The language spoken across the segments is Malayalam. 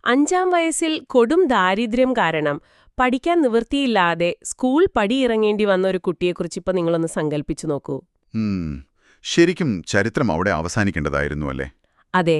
5-ാം വയസ്സിൽ കൊടും ദാരിദ്ര്യം കാരണം പഠിക്കാൻ നിവൃത്തിയില്ലാതെ സ്കൂൾ പടിയിറങ്ങേണ്ടി വന്ന ഒരു കുട്ടിയെക്കുറിച്ച് ഇപ്പൊ നിങ്ങളൊന്ന് സങ്കല്പിച്ചു നോക്കൂ. ശരിക്കും ചരിത്രം അവിടെ അവസാനിക്കേണ്ടതായിരുന്നു അല്ലേ? അതെ,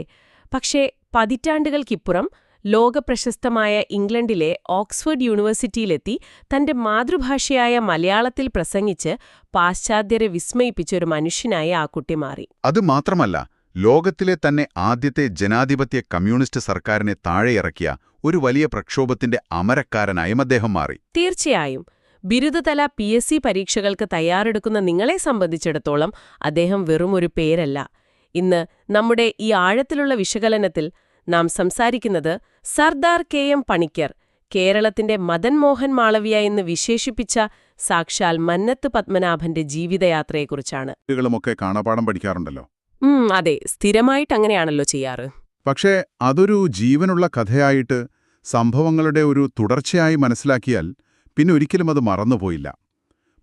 പക്ഷേ പതിറ്റാണ്ടുകൾക്കിപ്പുറം ലോകപ്രശസ്തമായ ഇംഗ്ലണ്ടിലെ ഓക്സ്ഫോർഡ് യൂണിവേഴ്സിറ്റിയിലെത്തി തന്റെ മാതൃഭാഷയായ മലയാളത്തിൽ പ്രസംഗിച്ച് പാശ്ചാത്യരെ വിസ്മയിപ്പിച്ച ഒരു മനുഷ്യനായി ആ കുട്ടി മാറി. അത് മാത്രമല്ല, ലോകത്തിലെ തന്നെ ആദ്യത്തെ ജനാധിപത്യ കമ്മ്യൂണിസ്റ്റ് സർക്കാരിനെ താഴെയിറക്കിയ ഒരു വലിയ പ്രക്ഷോഭത്തിന്റെ അമരക്കാരനായും അദ്ദേഹം മാറി. തീർച്ചയായും. ബിരുദതല PSC പരീക്ഷകൾക്ക് തയ്യാറെടുക്കുന്ന നിങ്ങളെ സംബന്ധിച്ചിടത്തോളം അദ്ദേഹം വെറുമൊരു പേരല്ല. ഇന്ന് നമ്മുടെ ഈ ആഴത്തിലുള്ള വിശകലനത്തിൽ നാം സംസാരിക്കുന്നത് സർദാർ KM പണിക്കർ, കേരളത്തിന്റെ മദൻ മോഹൻ മാളവ്യ എന്ന് വിശേഷിപ്പിച്ച സാക്ഷാൽ മന്നത്ത് പത്മനാഭന്റെ ജീവിതയാത്രയെക്കുറിച്ചാണ്. കുട്ടികളുമൊക്കെ കാണാപാഠം പഠിക്കാറുണ്ടല്ലോ. അതെ, സ്ഥിരമായിട്ടങ്ങനെയാണല്ലോ ചെയ്യാറ്. പക്ഷേ അതൊരു ജീവനുള്ള കഥയായിട്ട്, സംഭവങ്ങളുടെ ഒരു തുടർച്ചയായി മനസ്സിലാക്കിയാൽ പിന്നെ ഒരിക്കലും അത് മറന്നുപോയില്ല.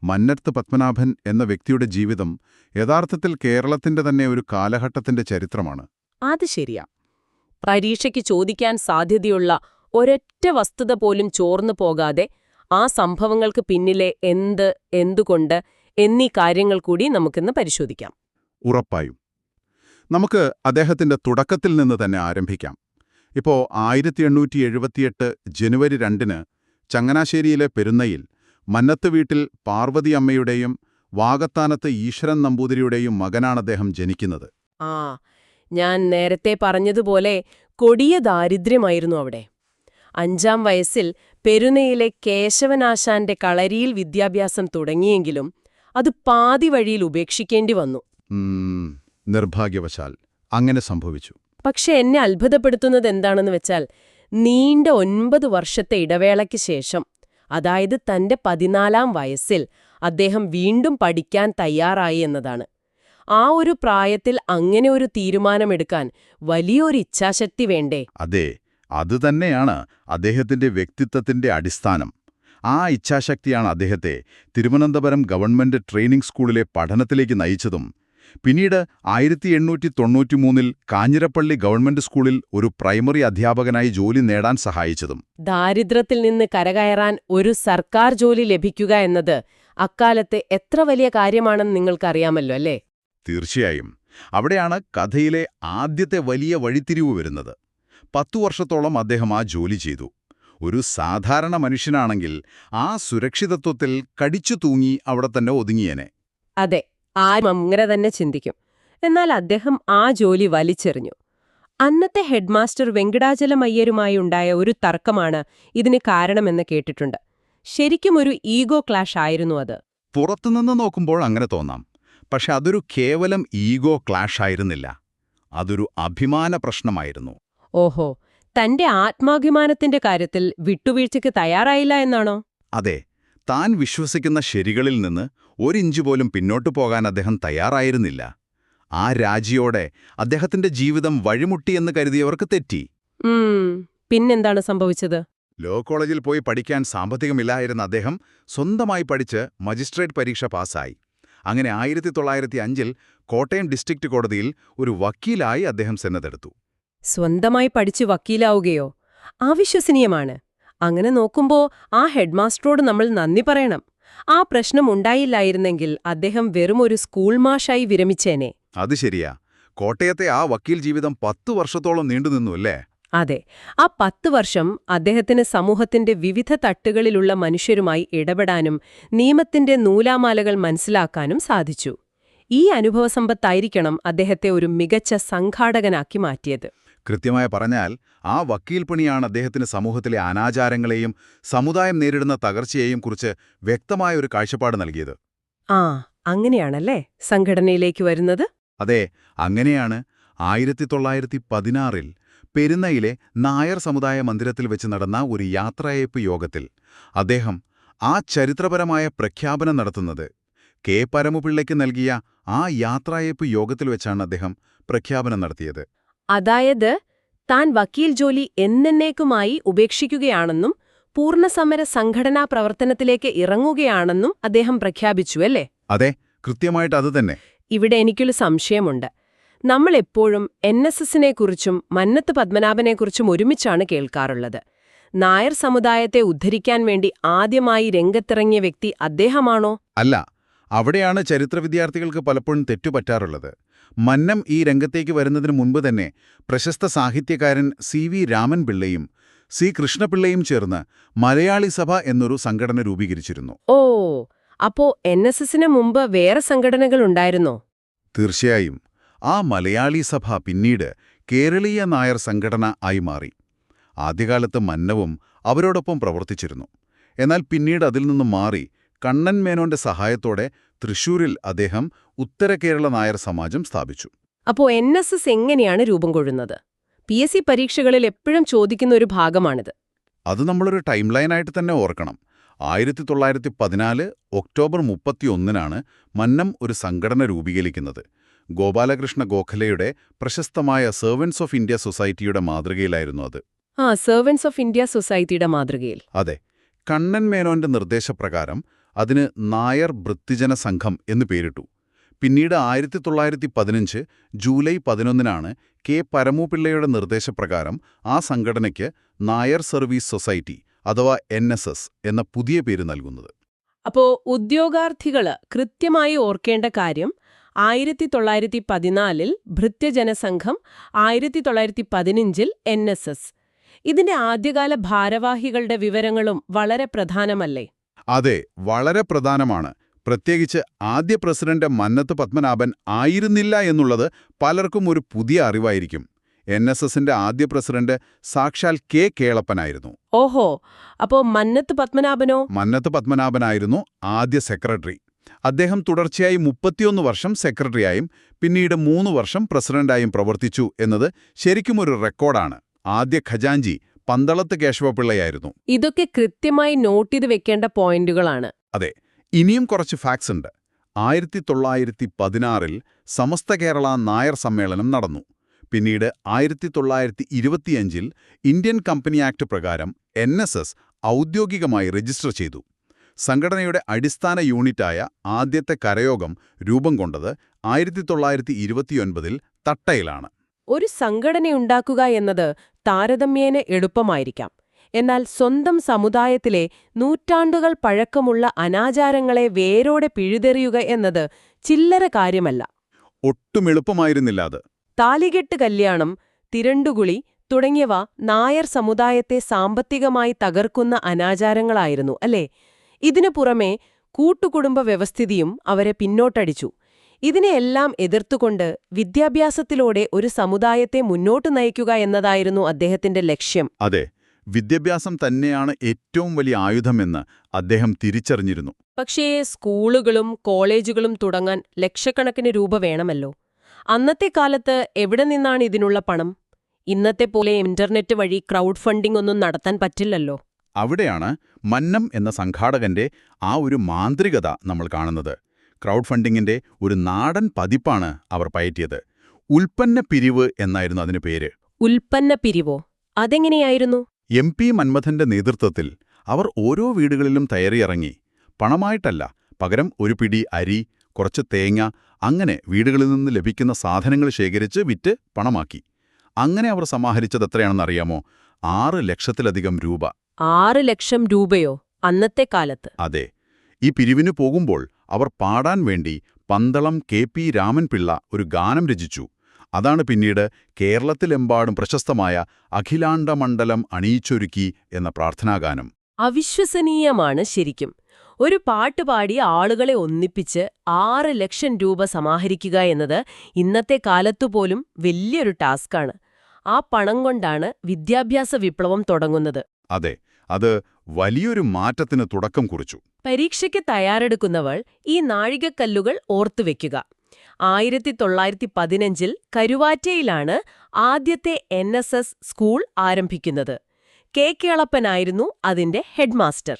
മന്നത്ത് പത്മനാഭൻ എന്ന വ്യക്തിയുടെ ജീവിതം യഥാർത്ഥത്തിൽ കേരളത്തിന്റെ തന്നെ ഒരു കാലഘട്ടത്തിന്റെ ചരിത്രമാണ്. അത് ശരിയാ. പരീക്ഷയ്ക്ക് ചോദിക്കാൻ സാധ്യതയുള്ള ഒരൊറ്റ വസ്തുത പോലും ചോർന്നു പോകാതെ ആ സംഭവങ്ങൾക്ക് പിന്നിലെ എന്തുകൊണ്ട് എന്നീ കാര്യങ്ങൾ കൂടി നമുക്കിന്ന് പരിശോധിക്കാം. ഉറപ്പായും. നമുക്ക് അദ്ദേഹത്തിന്റെ തുടക്കത്തിൽ നിന്ന് തന്നെ ആരംഭിക്കാം. ഇപ്പോ 1878 ജനുവരി 2-ന് ചങ്ങനാശ്ശേരിയിലെ പെരുന്നയിൽ മന്നത്ത് വീട്ടിൽ പാർവതി അമ്മയുടെയും വാകത്താനത്ത് ഈശ്വരൻ നമ്പൂതിരിയുടെയും മകനാണദ്ദേഹം ജനിക്കുന്നത്. ഞാൻ നേരത്തെ പറഞ്ഞതുപോലെ കൊടിയ ദാരിദ്ര്യമായിരുന്നു അവിടെ. 5-ാം വയസ്സിൽ പെരുന്നയിലെ കേശവനാശാന്റെ കളരിയിൽ വിദ്യാഭ്യാസം തുടങ്ങിയെങ്കിലും അത് പാതി വഴിയിൽ ഉപേക്ഷിക്കേണ്ടി വന്നു. നിർഭാഗ്യവശാൽ അങ്ങനെ സംഭവിച്ചു. പക്ഷെ എന്നെ അത്ഭുതപ്പെടുത്തുന്നത് എന്താണെന്ന് വെച്ചാൽ, നീണ്ട 9 വർഷത്തെ ഇടവേളയ്ക്ക് ശേഷം, അതായത് തന്റെ 14-ാം വയസ്സിൽ അദ്ദേഹം വീണ്ടും പഠിക്കാൻ തയ്യാറായി എന്നതാണ്. ആ ഒരു പ്രായത്തിൽ അങ്ങനെ ഒരു തീരുമാനമെടുക്കാൻ വലിയൊരു ഇച്ഛാശക്തി വേണ്ടേ? അതെ, അതുതന്നെയാണ് അദ്ദേഹത്തിന്റെ വ്യക്തിത്വത്തിന്റെ അടിസ്ഥാനം. ആ ഇച്ഛാശക്തിയാണ് അദ്ദേഹത്തെ തിരുവനന്തപുരം ഗവൺമെന്റ് ട്രെയിനിംഗ് സ്കൂളിലെ പഠനത്തിലേക്ക് നയിച്ചതും പിന്നീട് 1893-ൽ കാഞ്ഞിരപ്പള്ളി ഗവൺമെന്റ് സ്കൂളിൽ ഒരു പ്രൈമറി അധ്യാപകനായി ജോലി നേടാൻ സഹായിച്ചതും. ദാരിദ്ര്യത്തിൽ നിന്ന് കരകയറാൻ ഒരു സർക്കാർ ജോലി ലഭിക്കുക എന്നത് അക്കാലത്ത് എത്ര വലിയ കാര്യമാണെന്ന് നിങ്ങൾക്കറിയാമല്ലോ അല്ലേ? തീർച്ചയായും. അവിടെയാണ് കഥയിലെ ആദ്യത്തെ വലിയ വഴിത്തിരിവ് വരുന്നത്. 10 വർഷത്തോളം അദ്ദേഹം ആ ജോലി ചെയ്തു. ഒരു സാധാരണ മനുഷ്യനാണെങ്കിൽ ആ സുരക്ഷിതത്വത്തിൽ കടിച്ചു തൂങ്ങി അവിടെ തന്നെ ഒതുങ്ങിയേനെ. അതെ, ആരും അങ്ങനെ തന്നെ ചിന്തിക്കും. എന്നാൽ അദ്ദേഹം ആ ജോലി വലിച്ചെറിഞ്ഞു. അന്നത്തെ ഹെഡ്മാസ്റ്റർ വെങ്കടാചലമയ്യരുമായി ഉണ്ടായ ഒരു തർക്കമാണ് ഇതിന് കാരണമെന്ന് കേട്ടിട്ടുണ്ട്. ശരിക്കും ഒരു ഈഗോ ക്ലാഷ് ആയിരുന്നു അത്. പുറത്തുനിന്ന് നോക്കുമ്പോൾ അങ്ങനെ തോന്നാം. പക്ഷെ അതൊരു കേവലം ഈഗോ ക്ലാഷ് ആയിരുന്നില്ല. അതൊരു അഭിമാന പ്രശ്നമായിരുന്നു. ഓഹോ, തന്റെ ആത്മാഭിമാനത്തിന്റെ കാര്യത്തിൽ വിട്ടുവീഴ്ചയ്ക്ക് തയ്യാറായില്ല എന്നാണോ? അതെ, താൻ വിശ്വസിക്കുന്ന ശരികളിൽ നിന്ന് 1 ഇഞ്ച് പോലും പിന്നോട്ടു പോകാൻ അദ്ദേഹം തയ്യാറായിരുന്നില്ല. ആ രാജിയോടെ അദ്ദേഹത്തിന്റെ ജീവിതം വഴിമുട്ടിയെന്ന് കരുതിയവർക്ക് തെറ്റി. പിന്നെന്താണ് സംഭവിച്ചത്? ലോ കോളേജിൽ പോയി പഠിക്കാൻ സാമ്പത്തികമില്ലായിരുന്ന അദ്ദേഹം സ്വന്തമായി പഠിച്ച് മജിസ്ട്രേറ്റ് പരീക്ഷ പാസ്സായി. അങ്ങനെ 1905-ൽ കോട്ടയം ഡിസ്ട്രിക്ട് കോടതിയിൽ ഒരു വക്കീലായി അദ്ദേഹം സന്നദ്ധെടുത്തു. സ്വന്തമായി പഠിച്ച് വക്കീലാവുകയോ? അവിശ്വസനീയമാണ്. അങ്ങനെ നോക്കുമ്പോ ആ ഹെഡ്മാസ്റ്ററോട് നമ്മൾ നന്ദി പറയണം. ആ പ്രശ്നം ഉണ്ടായില്ലായിരുന്നെങ്കിൽ അദ്ദേഹം വെറും ഒരു സ്കൂൾ മാഷായി വിരമിച്ചേനെ. അത് ശരിയാ. കോട്ടയത്തെ ആ വക്കീൽ ജീവിതം 10 വർഷത്തോളം നീണ്ടുനിന്നു അല്ലേ? അതെ, ആ 10 വർഷം അദ്ദേഹത്തിന് സമൂഹത്തിന്റെ വിവിധ തട്ടുകളിലുള്ള മനുഷ്യരുമായി ഇടപെടാനും നിയമത്തിന്റെ നൂലാമാലകൾ മനസ്സിലാക്കാനും സാധിച്ചു. ഈ അനുഭവസമ്പത്തായിരിക്കണം അദ്ദേഹത്തെ ഒരു മികച്ച സംഘാടകനാക്കി മാറ്റിയത്. കൃത്യമായി പറഞ്ഞാൽ ആ വക്കീൽ പണിയാണ് അദ്ദേഹത്തിന് സമൂഹത്തിലെ അനാചാരങ്ങളെയും സമുദായം നേരിടുന്ന തകർച്ചയെയും കുറിച്ച് വ്യക്തമായ ഒരു കാഴ്ചപ്പാട് നൽകിയത്. അങ്ങനെയാണല്ലേ സംഘടനയിലേക്ക് വരുന്നത്? അതെ, അങ്ങനെയാണ് 1916-ൽ പെരുന്നയിലെ നായർ സമുദായ മന്ദിരത്തിൽ വെച്ച് നടന്ന ഒരു യാത്രയയപ്പ് യോഗത്തിൽ അദ്ദേഹം ആ ചരിത്രപരമായ പ്രഖ്യാപനം നടത്തുന്നത്. കെ പരമപിള്ളയ്ക്ക് നൽകിയ ആ യാത്രയയപ്പ് യോഗത്തിൽ വെച്ചാണ് അദ്ദേഹം പ്രഖ്യാപനം നടത്തിയത്. അതായത് താൻ വക്കീൽ ജോലി എന്നേക്കുമായി ഉപേക്ഷിക്കുകയാണെന്നും പൂർണ്ണസമര സംഘടനാ പ്രവർത്തനത്തിലേക്ക് ഇറങ്ങുകയാണെന്നും അദ്ദേഹം പ്രഖ്യാപിച്ചു അല്ലേ? അതെ, കൃത്യമായിട്ട് അതുതന്നെ. ഇവിടെ എനിക്കൊരു സംശയമുണ്ട്. നമ്മൾ എപ്പോഴും NSSനെക്കുറിച്ചും മന്നത്ത് പത്മനാഭനെക്കുറിച്ചും ഒരുമിച്ചാണ് കേൾക്കാറുള്ളത്. നായർ സമുദായത്തെ ഉദ്ധരിക്കാൻ വേണ്ടി ആദ്യമായി രംഗത്തിറങ്ങിയ വ്യക്തി അദ്ദേഹമാണോ? അല്ല, അവിടെയാണ് ചരിത്ര വിദ്യാർത്ഥികൾക്ക് പലപ്പോഴും തെറ്റുപറ്റാറുള്ളത്. മന്നം ഈ രംഗത്തേക്ക് വരുന്നതിന് മുൻപ് തന്നെ പ്രശസ്ത സാഹിത്യകാരൻ CV രാമൻപിള്ളയും C കൃഷ്ണപിള്ളയും ചേർന്ന് മലയാളി സഭ എന്നൊരു സംഘടന രൂപീകരിച്ചിരുന്നു. ഓ, അപ്പോ NSSന് മുമ്പ് വേറെ സംഘടനകളുണ്ടായിരുന്നോ? തീർച്ചയായും. ആ മലയാളി സഭ പിന്നീട് കേരളീയ നായർ സംഘടന ആയി മാറി. ആദ്യകാലത്ത് മന്നവും അവരോടൊപ്പം പ്രവർത്തിച്ചിരുന്നു. എന്നാൽ പിന്നീട് അതിൽ നിന്നും മാറി കണ്ണൻ മേനോന്റെ സഹായത്തോടെ തൃശൂരിൽ അദ്ദേഹം ഉത്തര കേരള നായർ സമാജം സ്ഥാപിച്ചു. അപ്പോ NSS എങ്ങനെയാണ് രൂപം കൊള്ളുന്നത്? PSC പരീക്ഷകളിൽ എപ്പോഴും ചോദിക്കുന്ന ഒരു ഭാഗമാണിത്. അത് നമ്മളൊരു ടൈം ലൈനായിട്ട് തന്നെ ഓർക്കണം. 1914 ഒക്ടോബർ 31-നാണ് മന്നം ഒരു സംഘടന രൂപീകരിക്കുന്നത്. ഗോപാലകൃഷ്ണ ഗോഖലെയുടെ പ്രശസ്തമായ സെർവൻസ് ഓഫ് ഇന്ത്യ സൊസൈറ്റിയുടെ മാതൃകയിലായിരുന്നു അത്. സെർവൻസ് ഓഫ് ഇന്ത്യ സൊസൈറ്റിയുടെ മാതൃകയിൽ. അതെ. കണ്ണൻ മേനോന്റെ നിർദ്ദേശപ്രകാരം അതിന് നായർ ഭൃത്യജന സംഘം എന്ന് പേരിട്ടു. പിന്നീട് 1915 ജൂലൈ 11-നാണ് K പരമുപിള്ളയുടെ നിർദ്ദേശപ്രകാരം ആ സംഘടനയ്ക്ക് നായർ സർവീസ് സൊസൈറ്റി അഥവാ NSS എന്ന പുതിയ പേര് നൽകുന്നത്. അപ്പോ ഉദ്യോഗാർത്ഥികള് കൃത്യമായി ഓർക്കേണ്ട കാര്യം 1914 ഭൃത്യജനസംഘം, 1915 NSS. ഇതിന്റെ ആദ്യകാല ഭാരവാഹികളുടെ വിവരങ്ങളും വളരെ പ്രധാനമല്ലേ? അതെ, വളരെ പ്രധാനമാണ്. പ്രത്യേകിച്ച് ആദ്യ പ്രസിഡന്റ് മന്നത്ത് പത്മനാഭൻ ആയിരുന്നില്ല എന്നുള്ളത് പലർക്കും ഒരു പുതിയ അറിവായിരിക്കും. NSSന്റെ ആദ്യ പ്രസിഡന്റ് സാക്ഷാൽ K കേളപ്പനായിരുന്നു. ഓഹോ, അപ്പോ മന്നത്ത് പത്മനാഭനോ? മന്നത്ത് പത്മനാഭനായിരുന്നു ആദ്യ സെക്രട്ടറി. അദ്ദേഹം തുടർച്ചയായി 31 വർഷം സെക്രട്ടറിയായും പിന്നീട് 3 വർഷം പ്രസിഡന്റായും പ്രവർത്തിച്ചു എന്നത് ശരിക്കും ഒരു റെക്കോർഡാണ്. ആദ്യ ഖജാഞ്ചി പന്തളത്ത് കേശവപിള്ളയായിരുന്നു. ഇതൊക്കെ കൃത്യമായി നോട്ട് ചെയ്ത് വെക്കേണ്ട പോയിന്റുകളാണ്. അതെ. ഇനിയും കുറച്ച് ഫാക്ട്സ് ഉണ്ട്. 1916 സമസ്ത കേരള നായർ സമ്മേളനം നടന്നു. പിന്നീട് 1925 ഇന്ത്യൻ കമ്പനി ആക്ട് പ്രകാരം NSS ഔദ്യോഗികമായി രജിസ്റ്റർ ചെയ്തു. സംഘടനയുടെ അടിസ്ഥാന യൂണിറ്റായ ആദ്യത്തെ കരയോഗം രൂപം കൊണ്ടത് 1929 തട്ടയിലാണ്. ഒരു സംഘടനയുണ്ടാക്കുക എന്നത് താരതമ്യേന എളുപ്പമായിരിക്കാം. എന്നാൽ സ്വന്തം സമുദായത്തിലെ നൂറ്റാണ്ടുകൾ പഴക്കമുള്ള അനാചാരങ്ങളെ വേരോടെ പിഴുതെറിയുക എന്നത് ചില്ലറ കാര്യമല്ല. ഒട്ടും എളുപ്പമായിരുന്നില്ല അത്. താലികെട്ട് കല്യാണം, തിരണ്ടുകുളി തുടങ്ങിയവ നായർ സമുദായത്തെ സാമ്പത്തികമായി തകർക്കുന്ന അനാചാരങ്ങളായിരുന്നു, അല്ലേ? ഇതിനു പുറമെ കൂട്ടുകുടുംബ വ്യവസ്ഥിതിയും അവരെ പിന്നോട്ടടിച്ചു. ഇതിനെയെല്ലാം എതിർത്തുകൊണ്ട് വിദ്യാഭ്യാസത്തിലൂടെ ഒരു സമുദായത്തെ മുന്നോട്ടു നയിക്കുക എന്നതായിരുന്നു അദ്ദേഹത്തിന്റെ ലക്ഷ്യം. അതെ, വിദ്യാഭ്യാസം തന്നെയാണ് ഏറ്റവും വലിയ ആയുധമെന്ന് അദ്ദേഹം തിരിച്ചറിഞ്ഞിരുന്നു. പക്ഷേ സ്കൂളുകളും കോളേജുകളും തുടങ്ങാൻ ലക്ഷക്കണക്കിന് രൂപ വേണമല്ലോ. അന്നത്തെ കാലത്ത് എവിടെ നിന്നാണ് ഇതിനുള്ള പണം? ഇന്നത്തെ പോലെ ഇന്റർനെറ്റ് വഴി ക്രൗഡ് ഫണ്ടിംഗ് ഒന്നും നടത്താൻ പറ്റില്ലല്ലോ. അവിടെയാണ് മന്നം എന്ന സംഘാടകന്റെ ആ ഒരു മാന്ത്രികത നമ്മൾ കാണുന്നത്. ക്രൗഡ് ഫണ്ടിങ്ങിന്റെ ഒരു നാടൻ പതിപ്പാണ് അവർ പയറ്റിയത്. ഉൽപ്പന്ന പിരിവ് എന്നായിരുന്നു അതിന് പേര്. ഉൽപ്പന്ന പിരിവോ? അതെങ്ങനെയായിരുന്നു? MP മന്മഥന്റെ നേതൃത്വത്തിൽ അവർ ഓരോ വീടുകളിലും കയറിയിറങ്ങി. പണമായിട്ടല്ല, പകരം ഒരു പിടി അരി, കുറച്ച് തേങ്ങ, അങ്ങനെ വീടുകളിൽ നിന്ന് ലഭിക്കുന്ന സാധനങ്ങൾ ശേഖരിച്ച് വിറ്റ് പണമാക്കി. അങ്ങനെ അവർ സമാഹരിച്ചത് എത്രയാണെന്നറിയാമോ? 6 ലക്ഷത്തിലധികം രൂപ. 6 ലക്ഷം രൂപയോ അന്നത്തെ കാലത്ത്? അതെ. ഈ പിരിവിനു പോകുമ്പോൾ അവർ പാടാൻ വേണ്ടി പന്തളം KP രാമൻപിള്ള ഒരു ഗാനം രചിച്ചു. അതാണ് പിന്നീട് കേരളത്തിലെമ്പാടും പ്രശസ്തമായ അഖിലാണ്ടമണ്ഡലം അണിയിച്ചൊരുക്കി എന്ന പ്രാർത്ഥനാഗാനം. അവിശ്വസനീയമാണ് ശരിക്കും. ഒരു പാട്ട് പാടി ആളുകളെ ഒന്നിപ്പിച്ച് 6 ലക്ഷം രൂപ സമാഹരിക്കുക എന്നത് ഇന്നത്തെ കാലത്തുപോലും വലിയൊരു ടാസ്ക്കാണ്. ആ പണം കൊണ്ടാണ് വിദ്യാഭ്യാസ വിപ്ലവം തുടങ്ങുന്നത്. അതെ, അത് വലിയൊരു മാറ്റത്തിന് തുടക്കം കുറിച്ചു. പരീക്ഷയ്ക്ക് തയ്യാറെടുക്കുന്നവൾ ഈ നാഴികക്കല്ലുകൾ ഓർത്തുവെക്കുക. 1915 കരുവാറ്റയിലാണ് ആദ്യത്തെ NSS സ്കൂൾ ആരംഭിക്കുന്നത്. K കേളപ്പനായിരുന്നു അതിന്റെ ഹെഡ്മാസ്റ്റർ.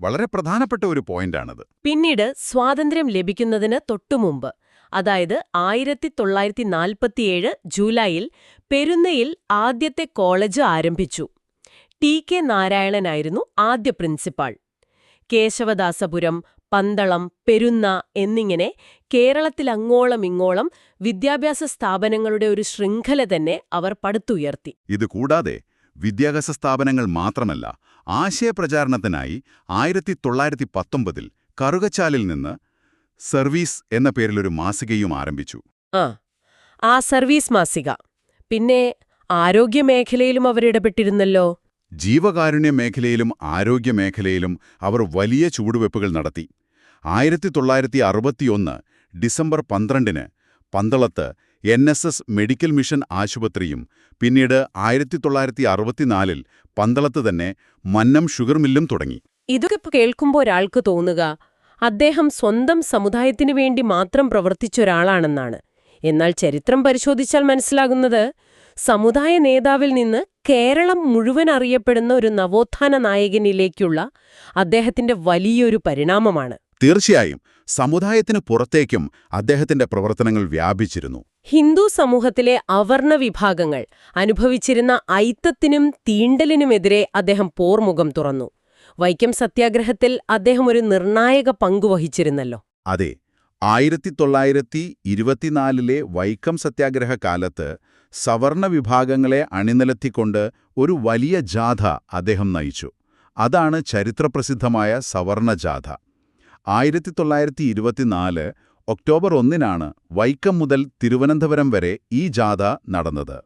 വളരെ പ്രധാനപ്പെട്ട ഒരു പോയിന്റാണത്. പിന്നീട് സ്വാതന്ത്ര്യം ലഭിക്കുന്നതിന് തൊട്ടുമുമ്പ്, അതായത് 1947 ജൂലൈയിൽ പെരുന്നയിൽ ആദ്യത്തെ കോളേജ് ആരംഭിച്ചു. TK നാരായണനായിരുന്നു ആദ്യ പ്രിൻസിപ്പാൾ. കേശവദാസപുരം, പന്തളം, പെരുന്ന എന്നിങ്ങനെ കേരളത്തിലങ്ങോളം വിദ്യാഭ്യാസ സ്ഥാപനങ്ങളുടെ ഒരു ശൃംഖല തന്നെ അവർ പടുത്തുയർത്തി. ഇതുകൂടാതെ വിദ്യാഭ്യാസ സ്ഥാപനങ്ങൾ മാത്രമല്ല, ആശയപ്രചാരണത്തിനായി 1919 കറുകച്ചാലിൽ നിന്ന് സർവീസ് എന്ന പേരിലൊരു മാസികയും ആരംഭിച്ചു. ആ സർവീസ് മാസിക. പിന്നെ ആരോഗ്യമേഖലയിലും അവരിടപെട്ടിരുന്നല്ലോ. ജീവകാരുണ്യ മേഖലയിലും ആരോഗ്യമേഖലയിലും അവർ വലിയ ചുവടുവെപ്പുകൾ നടത്തി. 1961 ഡിസംബർ 12-ന് പന്തളത്ത് NSS മെഡിക്കൽ മിഷൻ ആശുപത്രിയും പിന്നീട് 1964-ൽ പന്തളത്ത് തന്നെ മന്നം ഷുഗർ മില്ലും തുടങ്ങി. ഇതൊക്കെ കേൾക്കുമ്പോൾ ഒരാൾക്ക് തോന്നുക അദ്ദേഹം സ്വന്തം സമുദായത്തിനു വേണ്ടി മാത്രം പ്രവർത്തിച്ചൊരാളാണെന്നാണ്. എന്നാൽ ചരിത്രം പരിശോധിച്ചാൽ മനസ്സിലാകുന്നത് സമുദായ നേതാവിൽ നിന്ന് കേരളം മുഴുവൻ അറിയപ്പെടുന്ന ഒരു നവോത്ഥാന നായകനിലേക്കുള്ള അദ്ദേഹത്തിന്റെ വലിയൊരു പരിണാമമാണ്. തീർച്ചയായും സമുദായത്തിന് പുറത്തേക്കും അദ്ദേഹത്തിന്റെ പ്രവർത്തനങ്ങൾ വ്യാപിച്ചിരുന്നു. ഹിന്ദു സമൂഹത്തിലെ അവർണ വിഭാഗങ്ങൾ അനുഭവിച്ചിരുന്ന അയിത്തത്തിനും തീണ്ടലിനുമെതിരെ അദ്ദേഹം പോർമുഖം തുറന്നു. വൈക്കം സത്യാഗ്രഹത്തിൽ അദ്ദേഹം ഒരു നിർണായക പങ്കുവഹിച്ചിരുന്നല്ലോ. അതെ, 1924-ലെ വൈക്കം സത്യാഗ്രഹ കാലത്ത് സവർണ വിഭാഗങ്ങളെ അണിനിരത്തിക്കൊണ്ട് ഒരു വലിയ ജാഥ അദ്ദേഹം നയിച്ചു. അതാണ് ചരിത്രപ്രസിദ്ധമായ സവർണ ജാഥ. 1924 ഒക്ടോബർ 1-നാണ് വൈക്കം മുതൽ തിരുവനന്തപുരം വരെ ഈ ജാഥ നടന്നത്.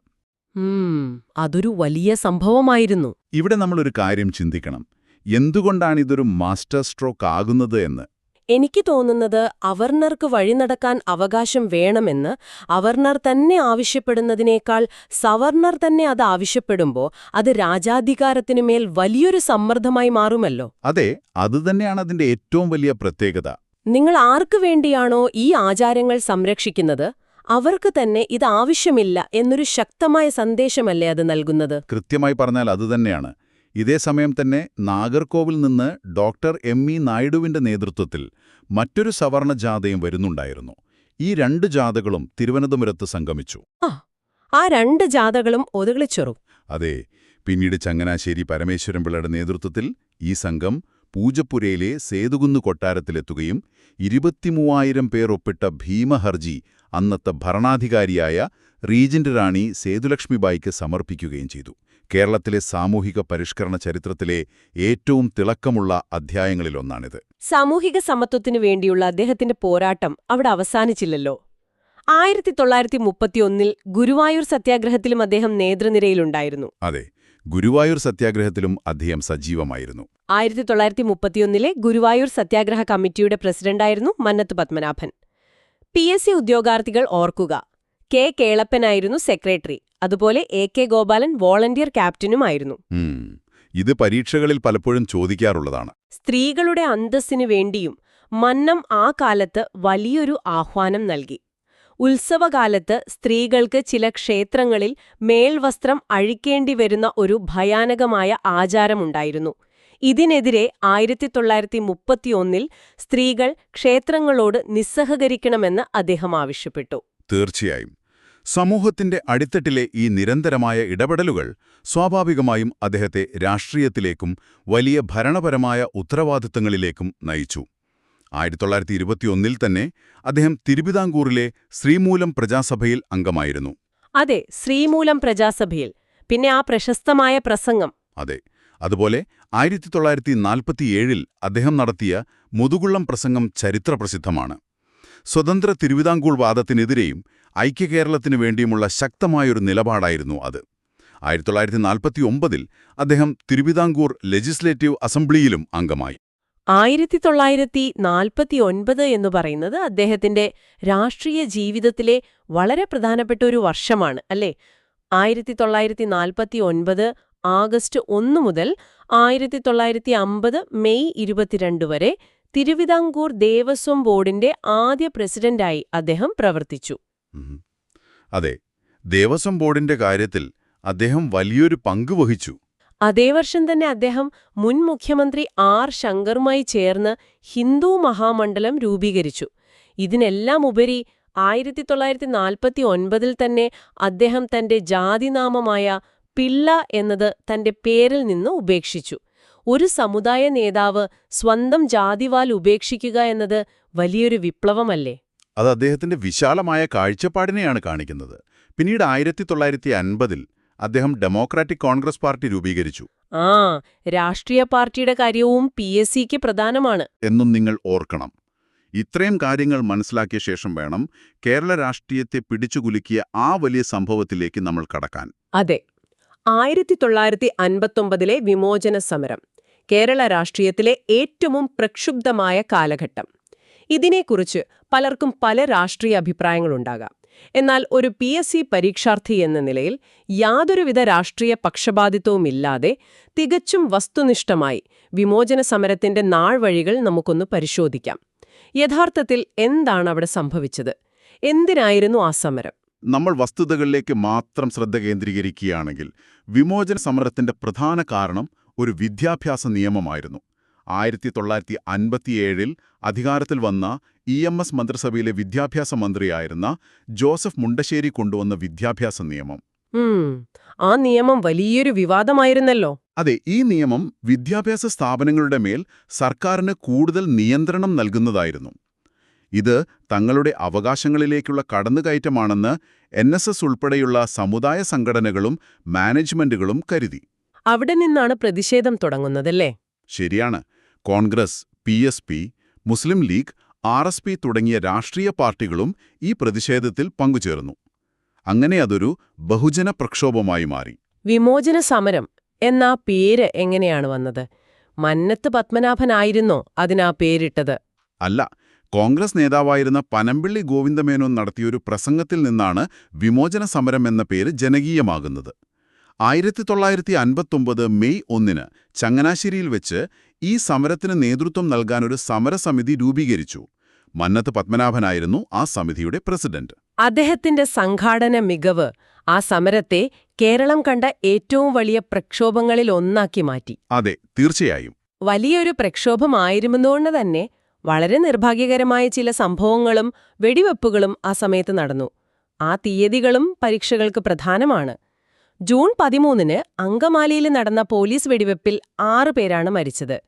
അതൊരു വലിയ സംഭവമായിരുന്നു. ഇവിടെ നമ്മളൊരു കാര്യം ചിന്തിക്കണം. എന്തുകൊണ്ടാണിതൊരു മാസ്റ്റർ സ്ട്രോക്ക് ആകുന്നത് എന്ന്. എനിക്ക് തോന്നുന്നത് അവർണർക്ക് വഴിനടക്കാൻ അവകാശം വേണമെന്ന് അവർണർ തന്നെ ആവശ്യപ്പെടുന്നതിനേക്കാൾ സവർണർ തന്നെ അത് ആവശ്യപ്പെടുമ്പോൾ അത് രാജാധികാരത്തിനുമേൽ വലിയൊരു സമ്മർദ്ദമായി മാറുമല്ലോ. അതെ, അതുതന്നെയാണ് അതിന്റെ ഏറ്റവും വലിയ പ്രത്യേകത. നിങ്ങൾ ആർക്കു വേണ്ടിയാണോ ഈ ആചാരങ്ങൾ സംരക്ഷിക്കുന്നത് അവർക്ക് തന്നെ ഇത് ആവശ്യമില്ല എന്നൊരു ശക്തമായ സന്ദേശമല്ലേ അത് നൽകുന്നത്? കൃത്യമായി പറഞ്ഞാൽ അതുതന്നെയാണ്. ഇതേസമയം തന്നെ നാഗർകോവിൽ നിന്ന് ഡോക്ടർ M.E. നായിഡുവിന്റെ നേതൃത്വത്തിൽ മറ്റൊരു സവർണ ജാഥയും വരുന്നുണ്ടായിരുന്നു. ഈ 2 ജാഥകളും തിരുവനന്തപുരത്ത് സംഗമിച്ചു. ആ 2 ജാഥകളും ഒതുകളിച്ചൊറു. അതെ, പിന്നീട് ചങ്ങനാശ്ശേരി പരമേശ്വരൻപിള്ളയുടെ നേതൃത്വത്തിൽ ഈ സംഘം പൂജപ്പുരയിലെ സേതുകുന്ന് കൊട്ടാരത്തിലെത്തുകയും 23,000 പേർ ഒപ്പിട്ട ഭീമഹർജി അന്നത്തെ ഭരണാധികാരിയായ റീജന്റ് റാണി സേതുലക്ഷ്മിബായിക്ക് സമർപ്പിക്കുകയും ചെയ്തു. കേരളത്തിലെ സാമൂഹിക പരിഷ്കരണ ചരിത്രത്തിലെ ഏറ്റവും തിളക്കമുള്ള അധ്യായങ്ങളിലൊന്നാണിത്. സാമൂഹിക സമത്വത്തിനു വേണ്ടിയുള്ള അദ്ദേഹത്തിന്റെ പോരാട്ടം അവിടെ അവസാനിച്ചില്ലല്ലോ. 1931 ഗുരുവായൂർ സത്യാഗ്രഹത്തിലും അദ്ദേഹം നേതൃനിരയിലുണ്ടായിരുന്നു. അതെ, ഗുരുവായൂർ സത്യാഗ്രഹത്തിലും അദ്ദേഹം സജീവമായിരുന്നു. 1931 ഗുരുവായൂർ സത്യാഗ്രഹ കമ്മിറ്റിയുടെ പ്രസിഡന്റായിരുന്നു മന്നത്ത് പത്മനാഭൻ. PSC ഉദ്യോഗാർത്ഥികൾ ഓർക്കുക, K. കേളപ്പനായിരുന്നു സെക്രട്ടറി. അതുപോലെ AK ഗോപാലൻ വോളണ്ടിയർ ക്യാപ്റ്റനുമായിരുന്നു. ഇത് പരീക്ഷകളിൽ പലപ്പോഴും ചോദിക്കാറുള്ളതാണ്. സ്ത്രീകളുടെ അന്തസ്സിനു വേണ്ടിയും മന്നം ആ കാലത്ത് വലിയൊരു ആഹ്വാനം നൽകി. ഉത്സവകാലത്ത് സ്ത്രീകൾക്ക് ചില ക്ഷേത്രങ്ങളിൽ മേൽവസ്ത്രം അഴിക്കേണ്ടി വരുന്ന ഒരു ഭയാനകമായ ആചാരമുണ്ടായിരുന്നു. ഇതിനെതിരെ 1931 സ്ത്രീകൾ ക്ഷേത്രങ്ങളോട് നിസ്സഹകരിക്കണമെന്ന് അദ്ദേഹം ആവശ്യപ്പെട്ടു. തീർച്ചയായും സമൂഹത്തിന്റെ അടിത്തട്ടിലെ ഈ നിരന്തരമായ ഇടപെടലുകൾ സ്വാഭാവികമായും അദ്ദേഹത്തെ രാഷ്ട്രീയത്തിലേക്കും വലിയ ഭരണപരമായ ഉത്തരവാദിത്തങ്ങളിലേക്കും നയിച്ചു. 1921 തന്നെ അദ്ദേഹം തിരുവിതാംകൂറിലെ ശ്രീമൂലം പ്രജാസഭയിൽ അംഗമായിരുന്നു. അതെ, ശ്രീമൂലം പ്രജാസഭയിൽ. പിന്നെ ആ പ്രശസ്തമായ പ്രസംഗം. അതെ, അതുപോലെ 1947 അദ്ദേഹം നടത്തിയ മുതുകുള്ളം പ്രസംഗം ചരിത്രപ്രസിദ്ധമാണ്. സ്വതന്ത്ര തിരുവിതാംകൂർ വാദത്തിനെതിരെയും ഐക്യകേരളത്തിനു വേണ്ടിയുമുള്ള ശക്തമായൊരു നിലപാടായിരുന്നു അത്. 1949 അദ്ദേഹം തിരുവിതാംകൂർ ലെജിസ്ലേറ്റീവ് അസംബ്ലിയിലും അംഗമായി. 1949 എന്ന് പറയുന്നത് അദ്ദേഹത്തിന്റെ രാഷ്ട്രീയ ജീവിതത്തിലെ വളരെ പ്രധാനപ്പെട്ട ഒരു വർഷമാണ്, അല്ലേ? 1949 ആഗസ്റ്റ് 1 മുതൽ 1950 മെയ് 22 വരെ തിരുവിതാംകൂർ ദേവസ്വം ബോർഡിന്റെ ആദ്യ പ്രസിഡന്റായി അദ്ദേഹം പ്രവർത്തിച്ചു. അതെ, ദേവസ്വം ബോർഡിന്റെ കാര്യത്തിൽ അദ്ദേഹം വലിയൊരു പങ്ക് വഹിച്ചു. അതേ വർഷം തന്നെ അദ്ദേഹം മുൻ മുഖ്യമന്ത്രി R. ശങ്കറുമായി ചേർന്ന് ഹിന്ദു മഹാമണ്ഡലം രൂപീകരിച്ചു. ഇതിനെല്ലാം ഉപരി 1949 തന്നെ അദ്ദേഹം തന്റെ ജാതിനാമമായ പിള്ള എന്നത് തന്റെ പേരിൽ നിന്ന് ഉപേക്ഷിച്ചു. ഒരു സമുദായ നേതാവ് സ്വന്തം ജാതിവാൽ ഉപേക്ഷിക്കുക എന്നത് വലിയൊരു വിപ്ലവമല്ലേ? അത് അദ്ദേഹത്തിന്റെ വിശാലമായ കാഴ്ചപ്പാടിനെയാണ് കാണിക്കുന്നത്. പിന്നീട് 1950-ൽ അദ്ദേഹം ഡെമോക്രാറ്റിക് കോൺഗ്രസ് പാർട്ടി രൂപീകരിച്ചു. രാഷ്ട്രീയ പാർട്ടിയുടെ കാര്യവും PSCക്ക് പ്രധാനമാണ് എന്നും നിങ്ങൾ ഓർക്കണം. ഇത്രയും കാര്യങ്ങൾ മനസ്സിലാക്കിയ ശേഷം വേണം കേരള രാഷ്ട്രീയത്തെ പിടിച്ചുകുലുക്കിയ ആ വലിയ സംഭവത്തിലേക്ക് നമ്മൾ കടക്കാൻ. അതെ, 1959-ലെ വിമോചന സമരം കേരള രാഷ്ട്രീയത്തിലെ ഏറ്റവും പ്രക്ഷുബ്ധമായ കാലഘട്ടം. ഇതിനെക്കുറിച്ച് പലർക്കും പല രാഷ്ട്രീയ അഭിപ്രായങ്ങളുണ്ടാകാം. എന്നാൽ ഒരു PSC പരീക്ഷാർത്ഥി എന്ന നിലയിൽ യാതൊരുവിധ രാഷ്ട്രീയ പക്ഷപാതിത്വവുമില്ലാതെ തികച്ചും വസ്തുനിഷ്ഠമായി വിമോചന സമരത്തിന്റെ നാൾവഴികൾ നമുക്കൊന്ന് പരിശോധിക്കാം. യഥാർത്ഥത്തിൽ എന്താണ് അവിടെ സംഭവിച്ചത്? എന്തിനായിരുന്നു ആ സമരം? നമ്മൾ വസ്തുതകളിലേക്ക് മാത്രം ശ്രദ്ധ കേന്ദ്രീകരിക്കുകയാണെങ്കിൽ വിമോചന സമരത്തിന്റെ പ്രധാന കാരണം ഒരു വിദ്യാഭ്യാസ നിയമമായിരുന്നു. 1957-ൽ അധികാരത്തിൽ വന്ന EMS മന്ത്രിസഭയിലെ വിദ്യാഭ്യാസ മന്ത്രിയായിരുന്ന ജോസഫ് മുണ്ടശ്ശേരി കൊണ്ടുവന്ന വിദ്യാഭ്യാസ നിയമം. ആ നിയമം വലിയൊരു വിവാദമായിരുന്നല്ലോ. അതെ, ഈ നിയമം വിദ്യാഭ്യാസ സ്ഥാപനങ്ങളുടെ മേൽ സർക്കാരിന് കൂടുതൽ നിയന്ത്രണം നൽകുന്നതായിരുന്നു. ഇത് തങ്ങളുടെ അവകാശങ്ങളിലേക്കുള്ള കടന്നുകയറ്റമാണെന്ന് NSS ഉൾപ്പെടെയുള്ള സമുദായ സംഘടനകളും മാനേജ്മെന്റുകളും കരുതി. അവിടെ നിന്നാണ് പ്രതിഷേധം തുടങ്ങുന്നതല്ലേ? ശരിയാണ്. കോൺഗ്രസ്, PSP, മുസ്ലിം ലീഗ്, RSP തുടങ്ങിയ രാഷ്ട്രീയ പാർട്ടികളും ഈ പ്രതിഷേധത്തിൽ പങ്കുചേർന്നു. അങ്ങനെ അതൊരു ബഹുജന പ്രക്ഷോഭമായി മാറി. വിമോചന സമരം എന്നാ പേര് എങ്ങനെയാണ് വന്നത്? മന്നത്ത് പത്മനാഭനായിരുന്നോ അതിനാ പേരിട്ടത്? അല്ല, കോൺഗ്രസ് നേതാവായിരുന്ന പനമ്പിള്ളി ഗോവിന്ദമേനോൻ നടത്തിയൊരു പ്രസംഗത്തിൽ നിന്നാണ് വിമോചന സമരം എന്ന പേര് ജനകീയമാകുന്നത്. 1959 മെയ് 1-ന് ചങ്ങനാശ്ശേരിയിൽ വെച്ച് ഈ സമരത്തിന് നേതൃത്വം നൽകാനൊരു സമരസമിതി രൂപീകരിച്ചു. മന്നത്ത് പത്മനാഭനായിരുന്നു ആ സമിതിയുടെ പ്രസിഡന്റ്. അദ്ദേഹത്തിന്റെ സംഘാടന മികവ് ആ സമരത്തെ കേരളം കണ്ട ഏറ്റവും വലിയ പ്രക്ഷോഭങ്ങളിൽ ഒന്നാക്കി മാറ്റി. അതെ, തീർച്ചയായും. വലിയൊരു പ്രക്ഷോഭമായിരുന്നതുകൊണ്ട് തന്നെ വളരെ നിർഭാഗ്യകരമായ ചില സംഭവങ്ങളും വെടിവെപ്പുകളും ആ സമയത്ത് നടന്നു. ആ തീയതികളും പരീക്ഷകൾക്ക് പ്രധാനമാണ്. ജൂൺ 13-ന് അങ്കമാലിയിൽ നടന്ന പോലീസ് വെടിവെപ്പിൽ 6 പേരാണ് മരിച്ചത്.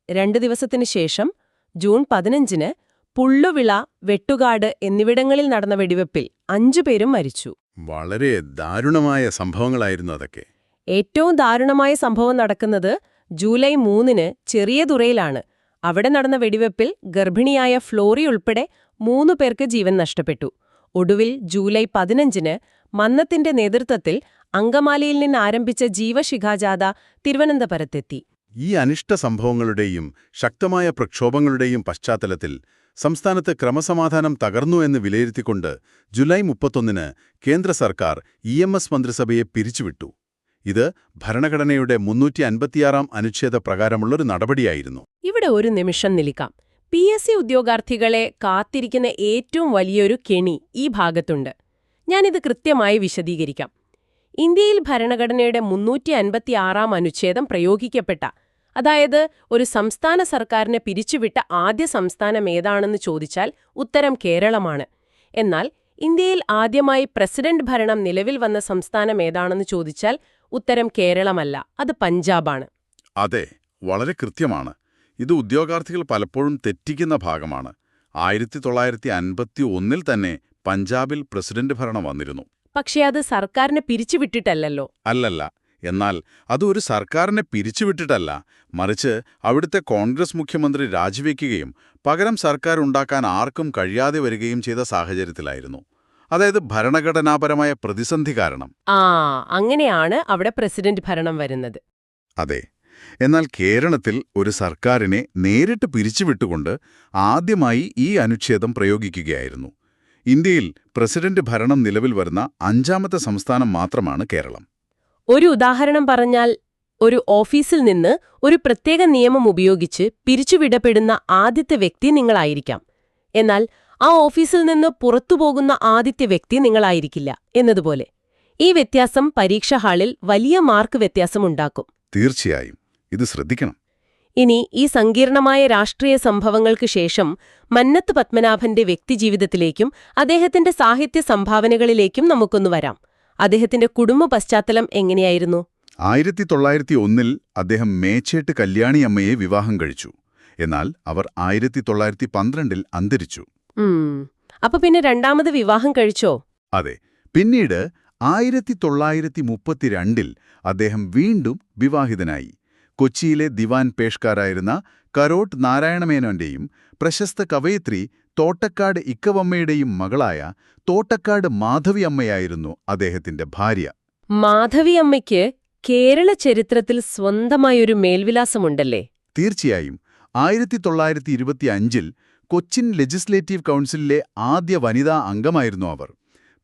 2 ദിവസത്തിനു ശേഷം ജൂൺ 15-ന് പുള്ളുവിള, വെട്ടുകാട് എന്നിവിടങ്ങളിൽ നടന്ന വെടിവെപ്പിൽ 5 പേരും മരിച്ചു. വളരെ ദാരുണമായ സംഭവങ്ങളായിരുന്നു അതൊക്കെ. ഏറ്റവും ദാരുണമായ സംഭവം നടക്കുന്നത് ജൂലൈ 3-ന് ചെറിയതുറയിലാണ്. അവിടെ നടന്ന വെടിവെപ്പിൽ ഗർഭിണിയായ ഫ്ലോറി ഉൾപ്പെടെ 3 പേർക്ക് ജീവൻ നഷ്ടപ്പെട്ടു. ഒടുവിൽ ജൂലൈ 15-ന് മന്നത്തിന്റെ നേതൃത്വത്തിൽ അങ്കമാലിയിൽ നിന്ന് ആരംഭിച്ച ജീവശിഖാജാഥ തിരുവനന്തപുരത്തെത്തി. ഈ അനിഷ്ട സംഭവങ്ങളുടെയും ശക്തമായ പ്രക്ഷോഭങ്ങളുടെയും പശ്ചാത്തലത്തിൽ സംസ്ഥാനത്ത് ക്രമസമാധാനം തകർന്നു എന്ന് വിലയിരുത്തിക്കൊണ്ട് ജൂലൈ 31-ന് കേന്ദ്ര സർക്കാർ EMS മന്ത്രിസഭയെ പിരിച്ചുവിട്ടു. ഇത് ഭരണഘടനയുടെ 356-ാം അനുച്ഛേദ പ്രകാരമുള്ളൊരു നടപടിയായിരുന്നു. ഇവിടെ ഒരു നിമിഷം നിൽക്കാം. PSC ഉദ്യോഗാർത്ഥികളെ കാത്തിരിക്കുന്ന ഏറ്റവും വലിയൊരു കെണി ഈ ഭാഗത്തുണ്ട്. ഞാനിത് കൃത്യമായി വിശദീകരിക്കാം. ഇന്ത്യയിൽ ഭരണഘടനയുടെ 356-ാം അനുച്ഛേദം പ്രയോഗിക്കപ്പെട്ട, അതായത് ഒരു സംസ്ഥാന സർക്കാരിനെ പിരിച്ചുവിട്ട ആദ്യ സംസ്ഥാനം ഏതാണെന്ന് ചോദിച്ചാൽ ഉത്തരം കേരളമാണ്. എന്നാൽ ഇന്ത്യയിൽ ആദ്യമായി പ്രസിഡന്റ് ഭരണം നിലവിൽ വന്ന സംസ്ഥാനം ഏതാണെന്ന് ചോദിച്ചാൽ ഉത്തരം കേരളമല്ല, അത് പഞ്ചാബാണ്. അതെ, വളരെ കൃത്യമാണ്. ഇത് ഉദ്യോഗാർത്ഥികൾ പലപ്പോഴും തെറ്റിക്കുന്ന ഭാഗമാണ്. 1951-ൽ തന്നെ പഞ്ചാബിൽ പ്രസിഡന്റ് ഭരണം വന്നിരുന്നു. പക്ഷേ അത് സർക്കാരിനെ പിരിച്ചുവിട്ടിട്ടല്ലോ. അല്ലല്ല. എന്നാൽ അത് ഒരു സർക്കാരിനെ പിരിച്ചുവിട്ടിട്ടല്ല, മറിച്ച് അവിടുത്തെ കോൺഗ്രസ് മുഖ്യമന്ത്രി രാജിവെക്കുകയും പകരം സർക്കാർ ഉണ്ടാക്കാൻ ആർക്കും കഴിയാതെ വരികയും ചെയ്ത സാഹചര്യത്തിലായിരുന്നു. അതായത് ഭരണഘടനാപരമായ പ്രതിസന്ധി കാരണം. അങ്ങനെയാണ് അവിടെ പ്രസിഡന്റ് ഭരണം വരുന്നത്. അതെ. എന്നാൽ കേരളത്തിൽ ഒരു സർക്കാരിനെ നേരിട്ട് പിരിച്ചുവിട്ടുകൊണ്ട് ആദ്യമായി ഈ അനുച്ഛേദം പ്രയോഗിക്കുകയായിരുന്നു. ഇന്ത്യയിൽ പ്രസിഡന്റ് ഭരണം നിലവിൽ വരുന്ന 5ാമത്തെ സംസ്ഥാനം മാത്രമാണ് കേരളം. ഒരു ഉദാഹരണം പറഞ്ഞാൽ, ഒരു ഓഫീസിൽ നിന്ന് ഒരു പ്രത്യേക നിയമം ഉപയോഗിച്ച് പിരിച്ചുവിടപ്പെടുന്ന ആദ്യത്തെ വ്യക്തി നിങ്ങളായിരിക്കാം. എന്നാൽ ആ ഓഫീസിൽ നിന്ന് പുറത്തുപോകുന്ന ആദ്യത്തെ വ്യക്തി നിങ്ങളായിരിക്കില്ല എന്നതുപോലെ. ഈ വ്യത്യാസം പരീക്ഷാ ഹാളിൽ വലിയ മാർക്ക് വ്യത്യാസമുണ്ടാക്കും. തീർച്ചയായും. ഇത് ശ്രദ്ധിക്കണം. ഇനി ഈ സങ്കീർണമായ രാഷ്ട്രീയ സംഭവങ്ങൾക്ക് ശേഷം മന്നത്ത് പത്മനാഭന്റെ വ്യക്തിജീവിതത്തിലേക്കും അദ്ദേഹത്തിന്റെ സാഹിത്യ സംഭാവനകളിലേക്കും നമുക്കൊന്നു വരാം. അദ്ദേഹത്തിന്റെ കുടുംബ പശ്ചാത്തലം എങ്ങനെയായിരുന്നു? 1901 അദ്ദേഹം മേച്ചേട്ട് കല്യാണിയമ്മയെ വിവാഹം കഴിച്ചു. എന്നാൽ അവർ 1912 അന്തരിച്ചു. അപ്പൊ പിന്നെ രണ്ടാമത് വിവാഹം കഴിച്ചോ? അതെ. പിന്നീട് 1932 അദ്ദേഹം വീണ്ടും വിവാഹിതനായി. കൊച്ചിയിലെ ദിവാൻ പേഷ്കാരായിരുന്ന കരോട്ട് നാരായണമേനോന്റെയും പ്രശസ്ത കവയിത്രി തോട്ടക്കാട് ഇക്കവമ്മയുടെയും മകളായ തോട്ടക്കാട് മാധവി അമ്മയായിരുന്നു അദ്ദേഹത്തിന്റെ ഭാര്യ. മാധവി അമ്മയ്ക്ക് കേരള ചരിത്രത്തിൽ സ്വന്തമായൊരു മേൽവിലാസമുണ്ടല്ലേ? തീർച്ചയായും. 1925 കൊച്ചിൻ ലെജിസ്ലേറ്റീവ് കൗൺസിലിലെ ആദ്യ വനിതാ അംഗമായിരുന്നു അവർ.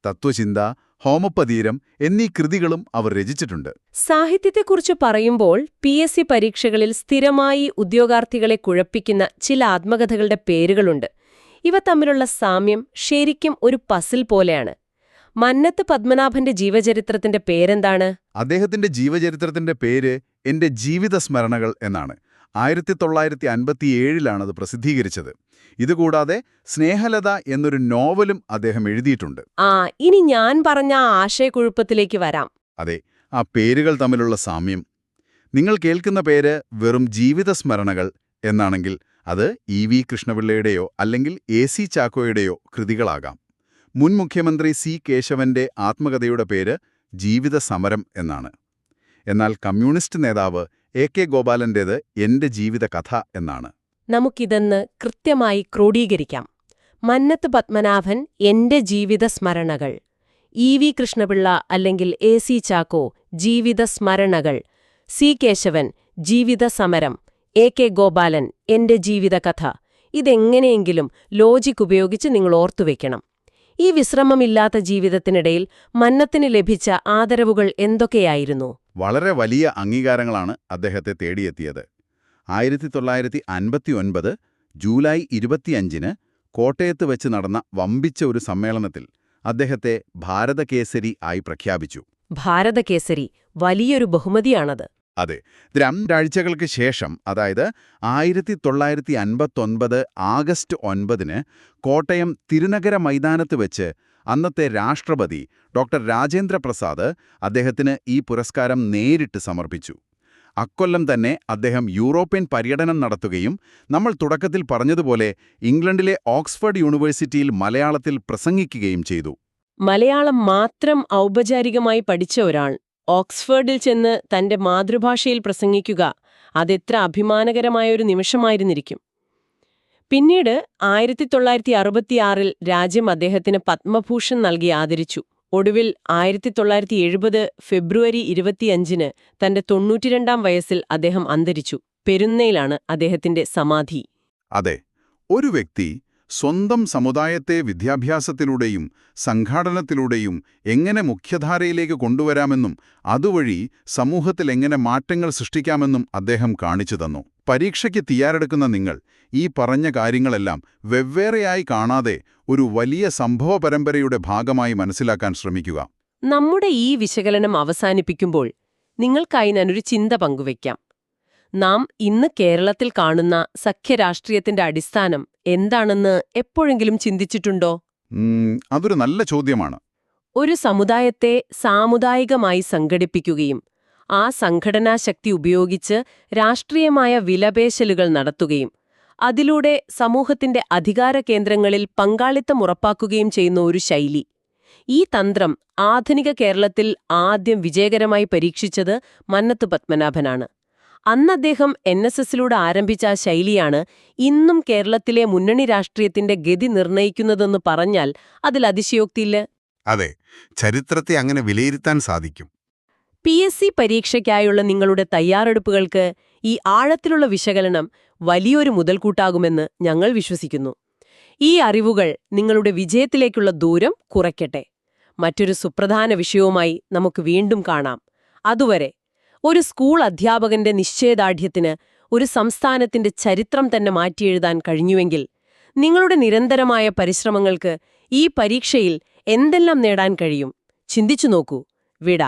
തത്വചിന്ത, ഹോമപ്പതീരം എന്നീ കൃതികളും അവർ രചിച്ചിട്ടുണ്ട്. സാഹിത്യത്തെക്കുറിച്ച് പറയുമ്പോൾ PSC പരീക്ഷകളിൽ സ്ഥിരമായി ഉദ്യോഗാർത്ഥികളെ കുഴപ്പിക്കുന്ന ചില ആത്മകഥകളുടെ പേരുകളുണ്ട്. ഇവ തമ്മിലുള്ള സാമ്യം ശരിക്കും ഒരു പസിൽ പോലെയാണ്. മന്നത്ത് പത്മനാഭന്റെ ജീവചരിത്രത്തിന്റെ പേരെന്താണ്? അദ്ദേഹത്തിന്റെ ജീവചരിത്രത്തിന്റെ പേര് എന്റെ ജീവിത സ്മരണകൾ എന്നാണ്. 1957 പ്രസിദ്ധീകരിച്ചത്. ഇതുകൂടാതെ സ്നേഹലത എന്നൊരു നോവലും അദ്ദേഹം എഴുതിയിട്ടുണ്ട്. ഇനി ഞാൻ പറഞ്ഞ ആശയക്കുഴപ്പത്തിലേക്ക് വരാം. അതെ, ആ പേരുകൾ തമ്മിലുള്ള സാമ്യം. നിങ്ങൾ കേൾക്കുന്ന പേര് വെറും ജീവിത സ്മരണകൾ എന്നാണെങ്കിൽ അത് EV കൃഷ്ണപിള്ളയുടെയോ അല്ലെങ്കിൽ AC ചാക്കോയുടെയോ കൃതികളാകാം. മുൻ മുഖ്യമന്ത്രി C കേശവന്റെ ആത്മകഥയുടെ പേര് ജീവിത സമരം എന്നാണ്. എന്നാൽ കമ്മ്യൂണിസ്റ്റ് നേതാവ് AK ഗോപാലന്റേത് എന്റെ ജീവിത കഥ എന്നാണ്. നമുക്കിതെന്ന് കൃത്യമായി ക്രോഡീകരിക്കാം. മന്നത്ത് പത്മനാഭൻ എന്റെ ജീവിത സ്മരണകൾ, EV കൃഷ്ണപിള്ള അല്ലെങ്കിൽ AC ചാക്കോ ജീവിത സ്മരണകൾ, C കേശവൻ ജീവിത സമരം, AK ഗോപാലൻ എന്റെ ജീവിത കഥ. ഇതെങ്ങനെയെങ്കിലും ലോജിക് ഉപയോഗിച്ച് നിങ്ങൾ ഓർത്തുവെക്കണം. ഈ വിശ്രമമില്ലാത്ത ജീവിതത്തിനിടയിൽ മന്നത്തിന് ലഭിച്ച ആദരവുകൾ എന്തൊക്കെയായിരുന്നു? വളരെ വലിയ അംഗീകാരങ്ങളാണ് അദ്ദേഹത്തെ തേടിയെത്തിയത്. 1959 ജൂലൈ 25 കോട്ടയത്ത് വെച്ച് നടന്ന വമ്പിച്ച ഒരു സമ്മേളനത്തിൽ അദ്ദേഹത്തെ ഭാരതകേസരി ആയി പ്രഖ്യാപിച്ചു. ഭാരതകേസരി വലിയൊരു ബഹുമതിയാണത്. അതെ. 2 ആഴ്ചകൾക്ക് ശേഷം, അതായത് 1959 ആഗസ്റ്റ് 9 കോട്ടയം തിരുനഗര മൈതാനത്ത് വെച്ച് അന്നത്തെ രാഷ്ട്രപതി ഡോക്ടർ രാജേന്ദ്ര പ്രസാദ് അദ്ദേഹത്തിന് ഈ പുരസ്കാരം നേരിട്ട് സമർപ്പിച്ചു. അക്കൊല്ലം തന്നെ അദ്ദേഹം യൂറോപ്യൻ പര്യടനം നടത്തുകയും നമ്മൾ തുടക്കത്തിൽ പറഞ്ഞതുപോലെ ഇംഗ്ലണ്ടിലെ ഓക്സ്ഫോർഡ് യൂണിവേഴ്സിറ്റിയിൽ മലയാളത്തിൽ പ്രസംഗിക്കുകയും ചെയ്തു. മലയാളം മാത്രം ഔപചാരികമായി പഠിച്ച ഒരാൾ ഓക്സ്ഫോർഡിൽ ചെന്ന് തന്റെ മാതൃഭാഷയിൽ പ്രസംഗിക്കുക, അതെത്ര അഭിമാനകരമായൊരു നിമിഷമായിരുന്നിരിക്കും. പിന്നീട് 1966 രാജ്യം അദ്ദേഹത്തിന് പത്മഭൂഷൺ നൽകി ആദരിച്ചു. ഒടുവിൽ 1970 ഫെബ്രുവരി 25 തന്റെ 92-ാം വയസ്സിൽ അദ്ദേഹം അന്തരിച്ചു. പെരുന്നയിലാണ് അദ്ദേഹത്തിന്റെ സമാധി. അതെ, ഒരു വ്യക്തി സ്വന്തം സമുദായത്തെ വിദ്യാഭ്യാസത്തിലൂടെയും സംഘാടനത്തിലൂടെയും എങ്ങനെ മുഖ്യധാരയിലേക്ക് കൊണ്ടുവരാമെന്നും അതുവഴി സമൂഹത്തിൽ എങ്ങനെ മാറ്റങ്ങൾ സൃഷ്ടിക്കാമെന്നും അദ്ദേഹം കാണിച്ചു തന്നു. പരീക്ഷയ്ക്ക് തയ്യാറെടുക്കുന്ന നിങ്ങൾ ഈ പറഞ്ഞ കാര്യങ്ങളെല്ലാം വെവ്വേറെയായി കാണാതെ ഒരു വലിയ സംഭവ പരമ്പരയുടെ ഭാഗമായി മനസ്സിലാക്കാൻ ശ്രമിക്കുക. നമ്മുടെ ഈ വിശകലനം അവസാനിപ്പിക്കുമ്പോൾ നിങ്ങൾക്കായി ഞാനൊരു ചിന്ത പങ്കുവയ്ക്കാം. നാം ഇന്ന് കേരളത്തിൽ കാണുന്ന സഖ്യരാഷ്ട്രീയത്തിന്റെ അടിസ്ഥാനം എന്താണെന്ന് എപ്പോഴെങ്കിലും ചിന്തിച്ചിട്ടുണ്ടോ? അതൊരു നല്ല ചോദ്യമാണ്. ഒരു സമുദായത്തെ സാമുദായികമായി സംഘടിപ്പിക്കുകയും ആ സംഘടനാശക്തി ഉപയോഗിച്ച് രാഷ്ട്രീയമായ വിലപേശലുകൾ നടത്തുകയും അതിലൂടെ സമൂഹത്തിന്റെ അധികാര കേന്ദ്രങ്ങളിൽ പങ്കാളിത്തം ഉറപ്പാക്കുകയും ചെയ്യുന്ന ഒരു ശൈലി. ഈ തന്ത്രം ആധുനിക കേരളത്തിൽ ആദ്യം വിജയകരമായി പരീക്ഷിച്ചത് മന്നത്ത് പത്മനാഭനാണ്. അന്ന് അദ്ദേഹം NSSലൂടെ ആരംഭിച്ച ആ ശൈലിയാണ് ഇന്നും കേരളത്തിലെ മുന്നണി രാഷ്ട്രീയത്തിന്റെ ഗതി നിർണയിക്കുന്നതെന്ന് പറഞ്ഞാൽ അതിൽ അതിശയോക്തിയില്ല. അതെ, ചരിത്രത്തെ അങ്ങനെ വിലയിരുത്താൻ സാധിക്കും. PSC പരീക്ഷയ്ക്കായുള്ള നിങ്ങളുടെ തയ്യാറെടുപ്പുകൾക്ക് ഈ ആഴത്തിലുള്ള വിശകലനം വലിയൊരു മുതൽക്കൂട്ടാകുമെന്ന് ഞങ്ങൾ വിശ്വസിക്കുന്നു. ഈ അറിവുകൾ നിങ്ങളുടെ വിജയത്തിലേക്കുള്ള ദൂരം കുറയ്ക്കട്ടെ. മറ്റൊരു സുപ്രധാന വിഷയവുമായി നമുക്ക് വീണ്ടും കാണാം. അതുവരെ ഒരു സ്കൂൾ അധ്യാപകന്റെ നിശ്ചയദാർഢ്യത്തിന് ഒരു സംസ്ഥാനത്തിന്റെ ചരിത്രം തന്നെ മാറ്റിയെഴുതാൻ കഴിഞ്ഞുവെങ്കിൽ നിങ്ങളുടെ നിരന്തരമായ പരിശ്രമങ്ങൾക്ക് ഈ പരീക്ഷയിൽ എന്തെല്ലാം നേടാൻ കഴിയും? ചിന്തിച്ചു നോക്കൂ. വിട.